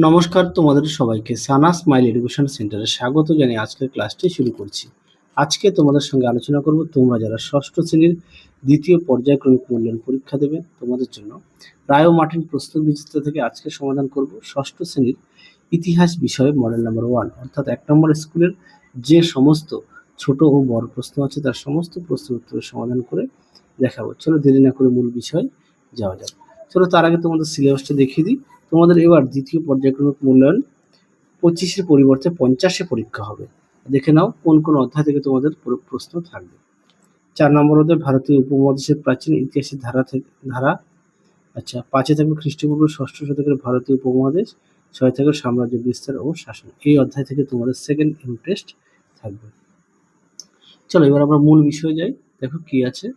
নমস্কার তোমাদের সবাইকে সানা স্মাইল এডুকেশন সেন্টারে স্বাগত জানিয়ে আজকের ক্লাসটি শুরু করছি। আজকে তোমাদের সঙ্গে আলোচনা করব তোমরা যারা ষষ্ঠ শ্রেণীর দ্বিতীয় পর্যায়ক্রমিক মূল্যায়ন পরীক্ষা দেবে তোমাদের জন্য রায় ও মার্টিন প্রশ্ন বিচিত্র থেকে আজকে সমাধান করব ষষ্ঠ শ্রেণীর ইতিহাস বিষয়ে মডেল নাম্বার 1 অর্থাৎ 1 নম্বর স্কুলের যে সমস্ত ছোট ও বড় প্রশ্ন আছে তার সমস্ত প্রশ্নের উত্তরের সমাধান করে দেখাবো। চলো দেরি না করে মূল বিষয় যাওয়া যাক। চলো তার আগে তোমাদের সিলেবাসটা দেখিয়ে দিই। তোমাদের এবার দ্বিতীয় পর্যায়ক্রমিক মূল্যায়ন 25-এর পরিবর্তে 50-এ পরীক্ষা হবে। দেখে নাও কোন কোন অধ্যায় থেকে তোমাদের প্রশ্ন থাকবে। 4 নম্বর অধ্যায় ভারতীয় উপমহাদেশের প্রাচীন ইতিহাসের ধারা। 5-এ থাকবে খ্রিস্টপূর্ব 6ষ্ঠ শতকের ভারতীয় উপমহাদেশ। 6 থাকবে সাম্রাজ্য বিস্তার ও শাসন। এই অধ্যায় থেকে তোমাদের সেকেন্ড ইন্টারেস্ট থাকবে। চলো এবার আমরা মূল বিষয়ে যাই। দেখো কি আছে।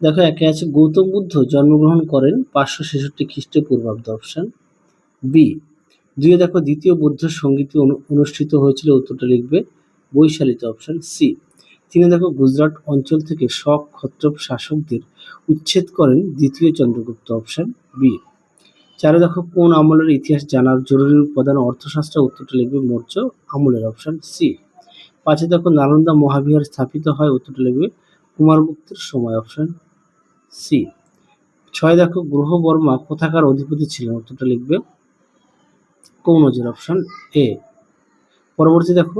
দেখো একে আছে গৌতম বুদ্ধ জন্মগ্রহণ করেন 566 খ্রিস্টপূর্বাব্দ, অপশন বি। 2 দেখো দ্বিতীয় বৌদ্ধ সঙ্গীত অনুষ্ঠিত হয়েছিল, উত্তরটা লিখবে বৈশালীতে, অপশন সি। 3 দেখো গুজরাট অঞ্চল থেকে শক ক্ষত্রপ শাসকদের উচ্ছেদ করেন দ্বিতীয় চন্দ্রগুপ্ত, অপশন বি। 4 দেখো কোন আমলের ইতিহাস জানার জরুরি উপাদান অর্থশাস্ত্র, উত্তরটা লিখবে মৌর্য আমলের, অপশন সি। 5 দেখো নালন্দা মহাবিহার স্থাপিত হয়, উত্তরটা লিখবে কুমারগুপ্তের সময়, অপশন সি। 6 দেখো গ্রহ বর্মা কোথাকার অধিপতি ছিলেন, উত্তরটা লিখবে কনৌজের, অপশন এ। পরবর্তী দেখো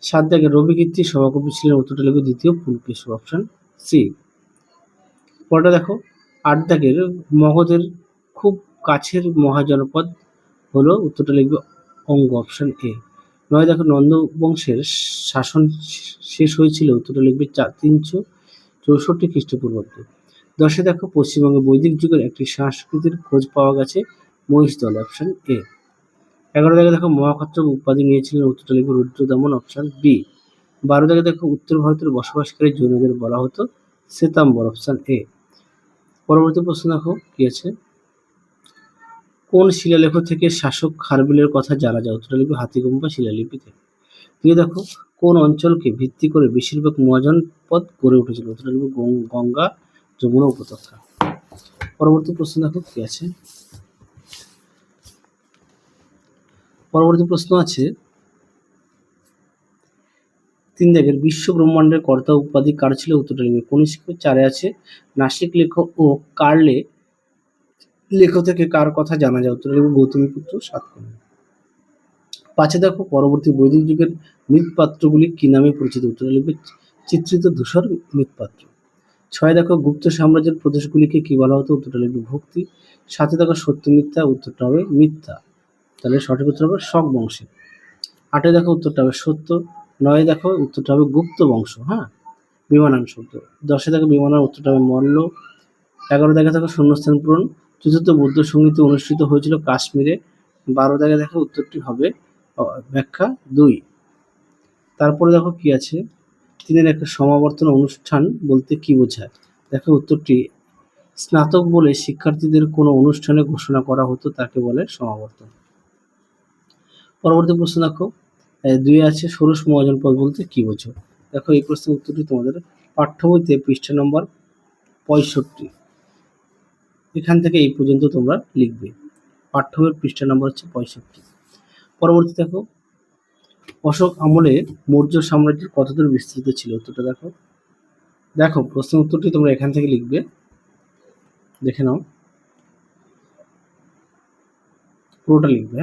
7 দেখে রবি কীর্তির সভাকবি ছিলেন, উত্তরটা লিখবে দ্বিতীয় পুলকেশী, অপশন সি। পরটা দেখো 8 দাগের মগধের খুব কাছের মহাজনপদ হলো, উত্তরটা লিখবে অঙ্গ, অপশন এ। 9 দেখো নন্দ বংশের শাসন শেষ হয়েছিল, উত্তরটা লিখবে 364 খ্রিস্টপূর্বাব্দে। 10 দেখো পশ্চিমবঙ্গে বৈদিক যুগের একটি সংস্কৃতির খোঁজ পাওয়া গেছে মহিষদল, অপশন এ। 11 দেখো মহাক্ষত্রপ উপাধি নিয়েছিলেন, উত্তরটা লিখবে রুদ্রদমন, অপশন বি। 12 দেখো উত্তর ভারতের বসবাসকারী জৈনদের বলা হতো শ্বেতাম্বর, অপশন এ। পরবর্তী প্রশ্ন দেখো কি আছে। কোন শিলালেখ থেকে শাসক খারবিলের কথা জানা যায়, উত্তরটা লিখবে হাতিগুম্পা শিলালিপি থেকে। 2 দেখো কোন অঞ্চলকে ভিত্তি করে বেশিরভাগ মহাজনপদ গড়ে উঠেছিল, উত্তরটা লিখবে গঙ্গা যমুনা উপত্যকা। পরবর্তী প্রশ্ন দেখো কি আছে। পরবর্তী প্রশ্ন আছে 3 দেখের বিশ্ব ব্রহ্মাণ্ডের কর্তা উপাধি কার ছিল, উত্তরটা লিখবে কনিষ্ক। 4 আছে নাসিক লেখক ও কার্লে লেখ থেকে কার কথা জানা যায়, উত্তরটা লিখবে গৌতমীপুত্র সাতকর্ণী। 5 দেখো পরবর্তী বৈদিক যুগের মৃৎপাত্রগুলি কি নামে পরিচিত, উত্তরটা লিখবে চিত্রিত ধূসর মৃৎপাত্র। 6 দেখো গুপ্ত সাম্রাজ্যের প্রদেশগুলিকে কি বলা হতো, উত্তরটা লিখবে ভক্তি। 7 দেখো সত্য মিথ্যা, উত্তরটা হবে মিথ্যা, তাহলে সঠিক উত্তর হবে শক বংশে। 8 দেখো উত্তরটা হবে সত্য। 9 দেখো উত্তরটা হবে গুপ্ত বংশ, বিমানান শব্দ। 10 দেখো বিমানান, উত্তরটা হবে মল্ল। 11 দেখো শূন্যস্থান পূরণ, চতুর্থ বৌদ্ধ সঙ্গীত অনুষ্ঠিত হয়েছিল কাশ্মীরে। 12 দেখো উত্তরটি হবে ব্যাখ্যা 2। তারপরে দেখো কি আছে। 3 একটা সমাবর্তন অনুষ্ঠান বলতে কি বোঝায়, দেখো উত্তরটি স্নাতক বলে শিক্ষার্থীদের কোনো অনুষ্ঠানে ঘোষণা করা হতো তাকে বলে সমাবর্তন। পরবর্তী প্রশ্ন দেখো 2 আছে ষোড়শ মহাজনপদ বলতে কি বোঝো, দেখো এই প্রশ্নের উত্তরটি তোমাদের পাঠ্য বইতে পৃষ্ঠা নম্বর 65 এখান থেকে এই পর্যন্ত তোমরা লিখবে। পাঠ্য বইয়ের পৃষ্ঠা নম্বর হচ্ছে 65। পরবর্তী দেখো অশোক আমলে মৌর্য সাম্রাজ্যের কতদূর বিস্তৃত ছিল, উত্তরটা দেখো। দেখো প্রশ্নের উত্তরটি তোমরা এখান থেকে লিখবে, দেখে নাও পুরোটা লিখবে।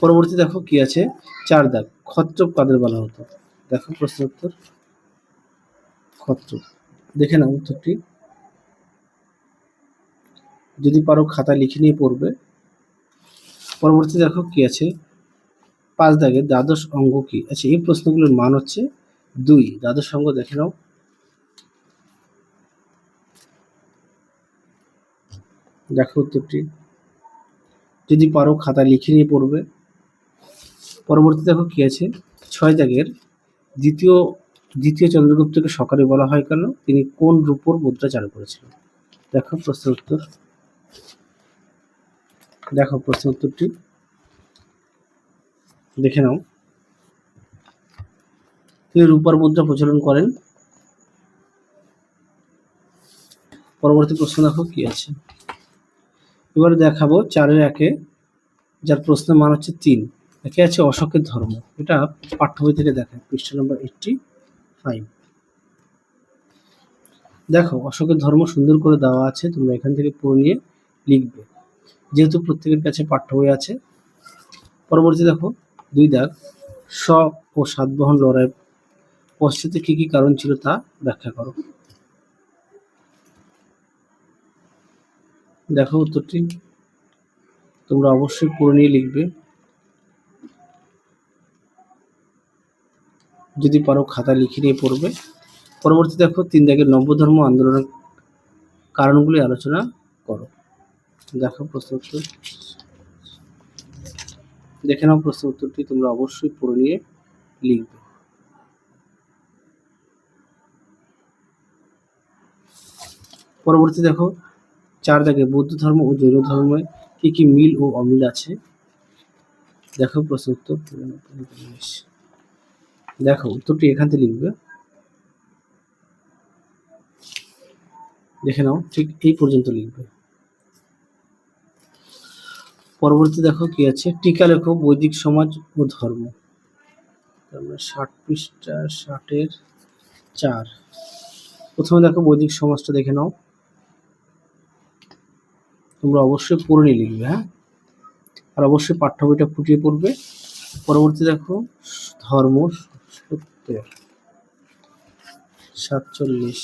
পরবর্তী দেখো কি আছে। 4 দাগ ক্ষত্রপ কাদের বলা হতো, দেখো প্রশ্নের উত্তর ক্ষত্রপ, দেখে নাও উত্তরটি, যদি পারো খাতা লিখে নিয়ে পড়বে। পরবর্তী দেখো কি আছে। 5 দাগে দ্বাদশ অঙ্গ কি, এই প্রশ্নগুলোর মান হচ্ছে 2। দ্বাদশ অঙ্গ দেখে নাও, দেখো উত্তরটি, যদি পারো খাতা লিখে নিয়ে পড়বে। পরবর্তী দেখো কি আছে। 6 দাগের দ্বিতীয় চন্দ্রগুপ্তকে সকারে বলা হয় কেন, তিনি কোন রূপোর মুদ্রা চালু করেছিলেন, দেখো প্রশ্নের উত্তর, দেখো প্রশ্নের উত্তরটি দেখে নাও, তিনি রূপার মুদ্রা প্রচলন করেন। পরবর্তী প্রশ্ন দেখো কি আছে। এবারে দেখাবো 4-এর 1-এ, যার প্রশ্নের মান হচ্ছে 3। একে আছে অশোকের ধর্ম। এটা পাঠ্য বই থেকে দেখায়, পৃষ্ঠা নম্বর 85। দেখো অশোকের ধর্ম সুন্দর করে দেওয়া আছে, তোমরা এখান থেকে পড়ে নিয়ে লিখবে, যেহেতু প্রত্যেকের কাছে পাঠ্য বই আছে। পরবর্তী দেখো 2 দাগ, শক ও সাতবাহন লড়াই পশ্চাতে কি কি কারণ ছিল তা ব্যাখ্যা করো। দেখো উত্তরটি তোমরা অবশ্যই পড়ে নিয়ে লিখবে, যদি পারো খাতা লিখে নিয়ে পড়বে। পরবর্তী দেখো 3 দাগের নব্য ধর্ম আন্দোলনের কারণগুলি আলোচনা করো। দেখো প্রশ্ন উত্তর, দেখে নাও প্রশ্ন উত্তরটি, তোমরা অবশ্যই পড়ে নিয়ে লিখবে। পরবর্তী দেখো 4 দাগে বৌদ্ধ ধর্ম ও জৈন ধর্মে কি কি মিল ও অমিল আছে। দেখো প্রশ্ন উত্তর, দেখো উত্তরটি এখান থেকে লিখবে, দেখে নাও ঠিক এই পর্যন্ত লিখবে। পরবর্তী দেখো কি আছে, টিকা লেখো বৈদিক সমাজ ও ধর্ম। 60 পৃষ্ঠা 60-এর 4। প্রথমে দেখো বৈদিক সমাজটা দেখে নাও, তোমরা অবশ্যই পড়ে নিয়ে লিখবে, হ্যাঁ, আর অবশ্যই পাঠ্য বইটা ফুটিয়ে পড়বে। পরবর্তী দেখো ধর্ম 47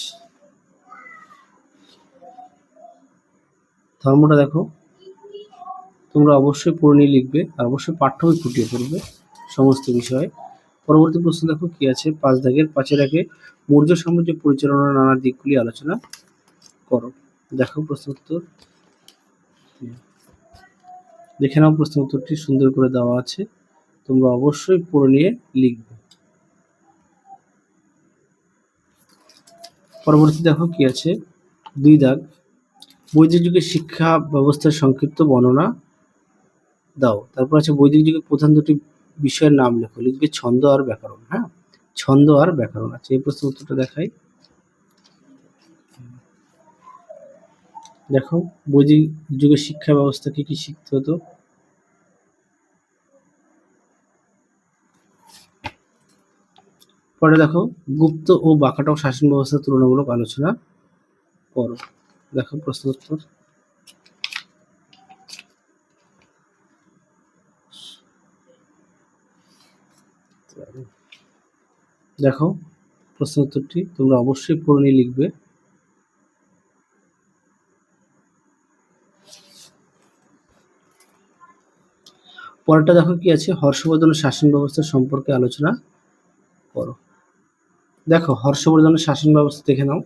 ধর্মটা দেখো তোমরা অবশ্যই পড়ে নিয়ে লিখবে, আর অবশ্যই পাঠ্য বই ফুটিয়ে পড়বে সমস্ত বিষয়ে। পরবর্তী প্রশ্ন দেখো কি আছে, 5 দাগের 5-এর 1-এ মৌর্য সাম্রাজ্য পরিচালনার নানা দিকগুলি আলোচনা করো। দেখো প্রশ্ন উত্তর, দেখে নাও প্রশ্ন উত্তরটি সুন্দর করে দেওয়া আছে, তোমরা অবশ্যই পড়ে নিয়ে লিখবে। পরবর্তী দেখো কি আছে, 2 দাগ, বৈদিক যুগের শিক্ষা ব্যবস্থার সংক্ষিপ্ত বর্ণনা দাও। তারপর আছে বৈদিক যুগের প্রধান 2টি বিষয়ের নাম লেখো। লিখবে ছন্দ আর ব্যাকরণ, হ্যাঁ, ছন্দ আর ব্যাকরণ আছে। এই প্রশ্ন উত্তরটা দেখাই, দেখো বৈদিক যুগের শিক্ষা ব্যবস্থা কি কি শিখতে হতো। পরে দেখো গুপ্ত ও বাকাটক শাসন ব্যবস্থার তুলনামূলক আলোচনা করো। দেখো প্রশ্ন উত্তর, দেখো প্রশ্ন উত্তরটি তোমরা অবশ্যই পড়ে নিয়ে লিখবে। পরেরটা দেখো কি আছে, হর্ষবর্ধনের শাসন ব্যবস্থা সম্পর্কে আলোচনা করো। দেখো হর্ষবর্ধনের শাসন ব্যবস্থা দেখে নাও,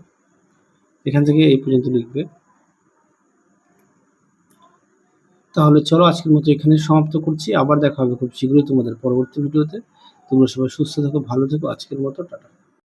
এখান থেকে এই পর্যন্ত লিখবে। তাহলে চলো আজকের মতো এখানে সমাপ্ত করছি, আবার দেখা হবে খুব শীঘ্রই তোমাদের পরবর্তী ভিডিওতে। তোমরা সবাই সুস্থ থেকো, ভালো থেকো, আজকের মতো টাটা।